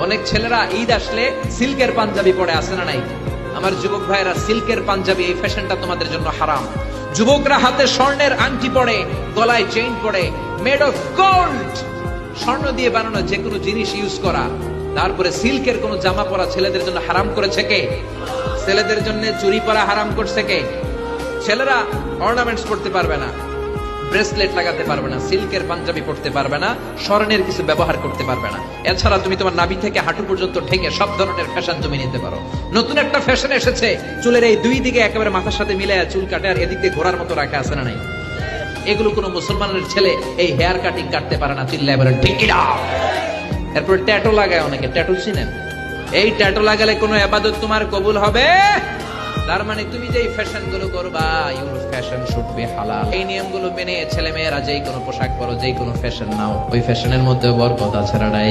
অনেক ছেলেরা ঈদ আসলে সিল্কের পাঞ্জাবি পরে আসে না নাই? আমার যুবক ভাইয়েরা, সিল্কের পাঞ্জাবি এই ফ্যাশনটা তোমাদের জন্য হারাম। যুবকরা হাতে স্বর্ণের আংটি পরে, গলায় চেইন পরে, মেড অফ গোল্ড, স্বর্ণ দিয়ে বানানো যে কোনো জিনিস ইউজ করা, তারপরে সিল্কের কোন জামা পরা ছেলেদের জন্য হারাম করেছে কে? ছেলেদের জন্য চুরি পরা হারাম করছে কে? ছেলেরা অর্নামেন্টস পড়তে পারবে না, ব্রেসলেট লাগাতে পারবে না, সিল্কের পাঞ্জাবি পড়তে পারবে না, স্বর্ণের কিছু ব্যবহার করতে পারবে না। এছাড়া তুমি তোমার নাভি থেকে হাঁটু পর্যন্ত ঢেকে সব ধরনের ফ্যাশন তুমি নিতে পারো। নতুন একটা ফ্যাশন এসেছে, চুলের এই দুই দিকে একেবারে মাথার সাথে মিলে চুল কাটে আর এদিক দিয়ে ঘোড়ার মতো রাখা আছে না নাই? এগুলো কোনো মুসলমানের ছেলে এই হেয়ার কাটিং কাটতে পারে না, চিল্লায় বলে ঠিক না। এরপর ট্যাটু লাগায় অনেকে, ট্যাটু চিনেন? এই ট্যাটু লাগালে কোনো ইবাদত তোমার কবুল হবে? তার মানে তুমি যে ফ্যাশন গুলো করবা, ইউর ফ্যাশন শুড বি হালাল। এই নিয়মগুলো মেনে ছেলে মেয়েরা যেই কোনো পোশাক পরো, যেই কোনো ফ্যাশন নাও, ওই ফ্যাশনের মধ্যে বরকত আছে না নাই?